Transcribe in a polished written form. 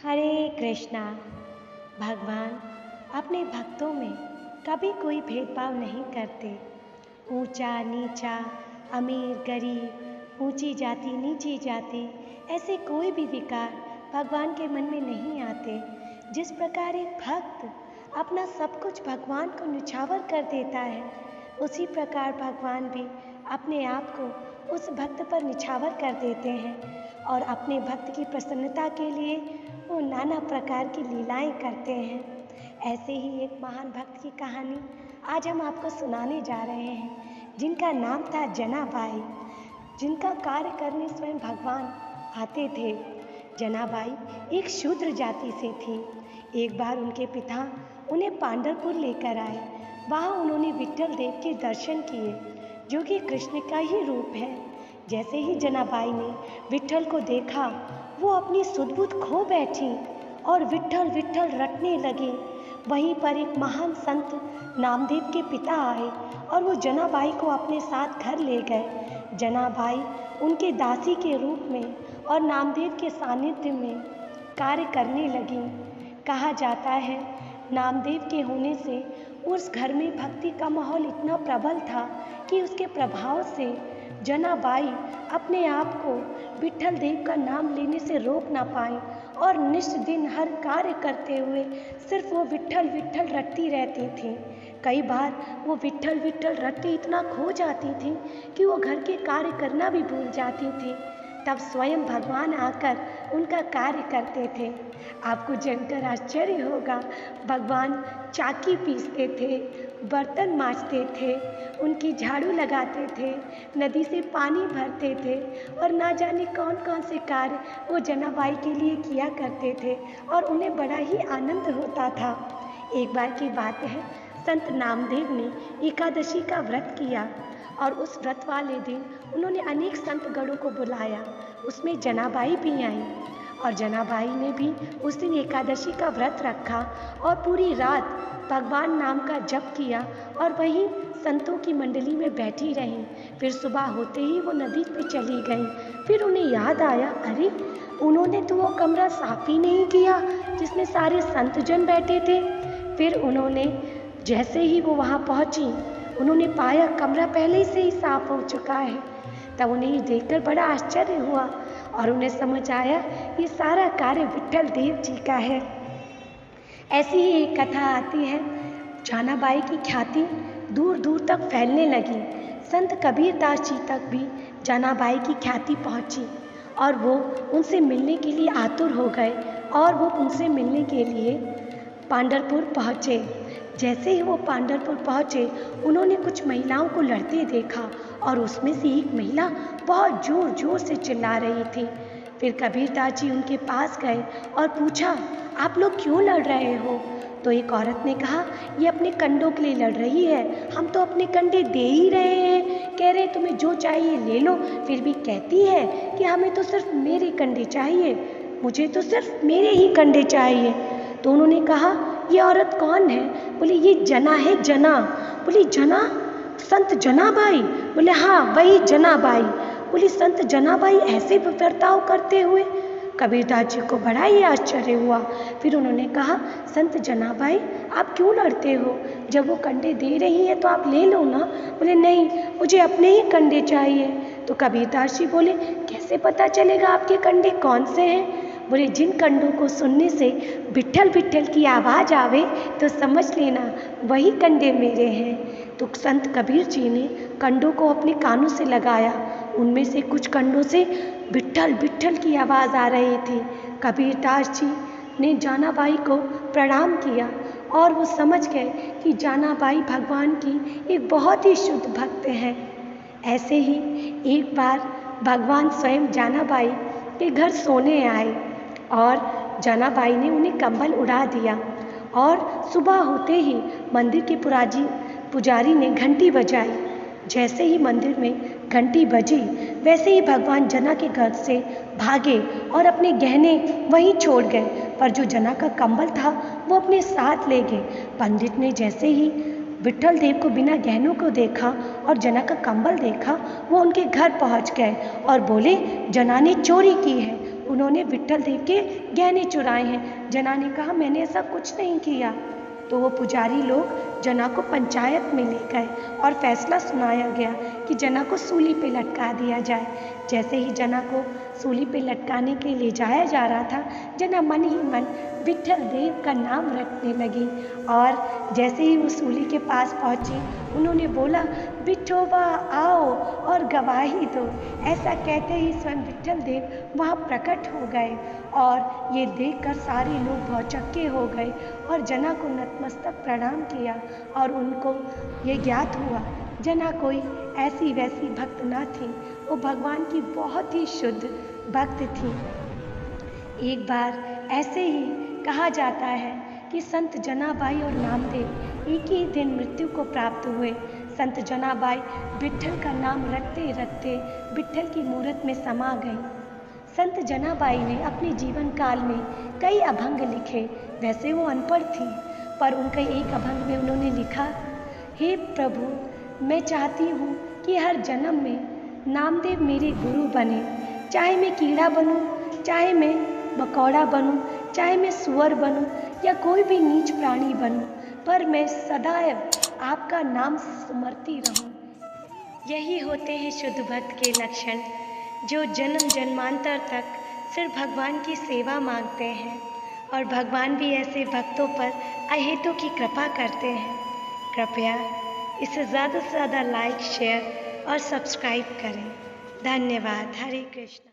हरे कृष्णा। भगवान अपने भक्तों में कभी कोई भेदभाव नहीं करते। ऊंचा नीचा, अमीर गरीब, ऊंची जाति नीची जाति, ऐसे कोई भी विकार भगवान के मन में नहीं आते। जिस प्रकार एक भक्त अपना सब कुछ भगवान को न्यौछावर कर देता है, उसी प्रकार भगवान भी अपने आप को उस भक्त पर निछावर कर देते हैं और अपने भक्त की प्रसन्नता के लिए वो नाना प्रकार की लीलाएं करते हैं। ऐसे ही एक महान भक्त की कहानी आज हम आपको सुनाने जा रहे हैं, जिनका नाम था जनाबाई, जिनका कार्य करने स्वयं भगवान आते थे। जनाबाई एक शूद्र जाति से थी। एक बार उनके पिता उन्हें पांढरपुर लेकर आए। वहाँ उन्होंने विट्ठल देव के दर्शन किए, जो कि कृष्ण का ही रूप है। जैसे ही जनाबाई ने विट्ठल को देखा, वो अपनी सुध-बुध खो बैठी और विट्ठल विट्ठल रटने लगे। वहीं पर एक महान संत नामदेव के पिता आए और वो जनाबाई को अपने साथ घर ले गए। जनाबाई उनके दासी के रूप में और नामदेव के सानिध्य में कार्य करने लगी। कहा जाता है, नामदेव के होने से उस घर में भक्ति का माहौल इतना प्रबल था कि उसके प्रभाव से जनाबाई अपने आप को विट्ठल देव का नाम लेने से रोक ना पाई और निष्ठ दिन हर कार्य करते हुए सिर्फ वो विट्ठल विट्ठल रटती रहती थी। कई बार वो विट्ठल विट्ठल रट के इतना खो जाती थी कि वो घर के कार्य करना भी भूल जाती थी। तब स्वयं भगवान आकर उनका कार्य करते थे। आपको जानकर आश्चर्य होगा, भगवान चाकी पीसते थे, बर्तन मांजते थे, उनकी झाड़ू लगाते थे, नदी से पानी भरते थे और ना जाने कौन कौन से कार्य वो जनाबाई के लिए किया करते थे और उन्हें बड़ा ही आनंद होता था। एक बार की बात है, संत नामदेव ने एकादशी का व्रत किया और उस व्रत वाले दिन उन्होंने अनेक संत गणों को बुलाया। उसमें जनाबाई भी आई और जनाबाई ने भी उस दिन एकादशी का व्रत रखा और पूरी रात भगवान नाम का जप किया और वहीं संतों की मंडली में बैठी रहीं। फिर सुबह होते ही वो नदी पे चली गई। फिर उन्हें याद आया, अरे उन्होंने तो वो कमरा साफ ही नहीं किया जिसमें सारे संत जन बैठे थे। फिर उन्होंने जैसे ही वो वहाँ पहुँची, उन्होंने पाया कमरा पहले से ही साफ हो चुका है। तब उन्हें ये देखकर बड़ा आश्चर्य हुआ और उन्हें समझ आया ये सारा कार्य विट्ठल देव जी का है। ऐसी ही एक कथा आती है, जनाबाई की ख्याति दूर दूर तक फैलने लगी। संत कबीरदास जी तक भी जनाबाई की ख्याति पहुंची और वो उनसे मिलने के लिए आतुर हो गए और वो उनसे मिलने के लिए पांढरपुर पहुँचे। जैसे ही वो पांढरपुर पहुँचे, उन्होंने कुछ महिलाओं को लड़ते देखा और उसमें से एक महिला बहुत ज़ोर ज़ोर से चिल्ला रही थी। फिर कबीरदास जी उनके पास गए और पूछा, आप लोग क्यों लड़ रहे हो? तो एक औरत ने कहा, ये अपने कंडों के लिए लड़ रही है, हम तो अपने कंडे दे ही रहे हैं, कह रहे तुम्हें जो चाहिए ले लो, फिर भी कहती है कि हमें तो सिर्फ मेरे कंडे चाहिए, मुझे तो सिर्फ मेरे ही कंडे चाहिए। तो उन्होंने कहा, ये औरत कौन है? बोले ये जना है, जना। बोली जना? संत जनाबाई? बोले हाँ वही जनाबाई। बोली संत जनाबाई ऐसे बर्ताव करते हुए? कबीरदास जी को बड़ा ही आश्चर्य हुआ। फिर उन्होंने कहा, संत जनाबाई आप क्यों लड़ते हो? जब वो कंडे दे रही हैं तो आप ले लो ना। बोले नहीं, मुझे अपने ही कंडे चाहिए। तो कबीरदास जी बोले, कैसे पता चलेगा आपके कंडे कौन से हैं? बोले जिन कंडों को सुनने से विट्ठल विट्ठल की आवाज़ आवे तो समझ लेना वही कंडे मेरे हैं। तो संत कबीर जी ने कंडों को अपने कानों से लगाया। उनमें से कुछ कंडों से विट्ठल विट्ठल की आवाज़ आ रही थी। कबीरदास जी ने जनाबाई को प्रणाम किया और वो समझ गए कि जनाबाई भगवान की एक बहुत ही शुद्ध भक्त है। ऐसे ही एक बार भगवान स्वयं जनाबाई के घर सोने आए और जनाबाई ने उन्हें कंबल उड़ा दिया और सुबह होते ही मंदिर के पुजारी ने घंटी बजाई। जैसे ही मंदिर में घंटी बजी, वैसे ही भगवान जना के घर से भागे और अपने गहने वहीं छोड़ गए, पर जो जना का कंबल था वो अपने साथ ले गए। पंडित ने जैसे ही विट्ठल देव को बिना गहनों को देखा और जना का कंबल देखा, वो उनके घर पहुंच गए और बोले जना ने चोरी की है। उन्होंने विट्ठल देव के गहने चुराए हैं। जना ने कहा मैंने ऐसा कुछ नहीं किया। तो वो पुजारी लोग जना को पंचायत में ले गए और फैसला सुनाया गया कि जना को सूली पे लटका दिया जाए। जैसे ही जना को सूली पे लटकाने के लिए जाया जा रहा था, जना मन ही मन विट्ठल देव का नाम रटने लगी। और जैसे ही वो सूली के पास पहुंची, उन्होंने बोला विठोबा आओ और गवाही दो। ऐसा कहते ही स्वयं विट्ठल देव वहाँ प्रकट हो गए और ये देखकर सारे लोग भौचक्के हो गए और जना को नतमस्तक प्रणाम किया। और उनको ये ज्ञात हुआ जना कोई ऐसी वैसी भक्त ना थी, वो भगवान की बहुत ही शुद्ध भक्त थी। एक बार ऐसे ही कहा जाता है कि संत जनाबाई और नामदेव एक ही दिन मृत्यु को प्राप्त हुए। संत जनाबाई विट्ठल का नाम रटते रटते विट्ठल की मूरत में समा गईं। संत जनाबाई ने अपने जीवन काल में कई अभंग लिखे। वैसे वो अनपढ़ थी, पर उनके एक अभंग में उन्होंने लिखा, हे प्रभु, मैं चाहती हूँ कि हर जन्म में नामदेव मेरे गुरु बने। चाहे मैं कीड़ा बनूँ, चाहे मैं मकौड़ा बनूँ, चाहे मैं सुअर बनूँ या कोई भी नीच प्राणी बनूँ, पर मैं सदैव आपका नाम स्मरती रहूँ। यही होते हैं शुद्ध भक्त के लक्षण, जो जन्म जन्मांतर तक सिर्फ भगवान की सेवा मांगते हैं। और भगवान भी ऐसे भक्तों पर अहेतु की कृपा करते हैं। कृपया इसे ज़्यादा से ज़्यादा लाइक, शेयर और सब्सक्राइब करें। धन्यवाद। हरे कृष्ण।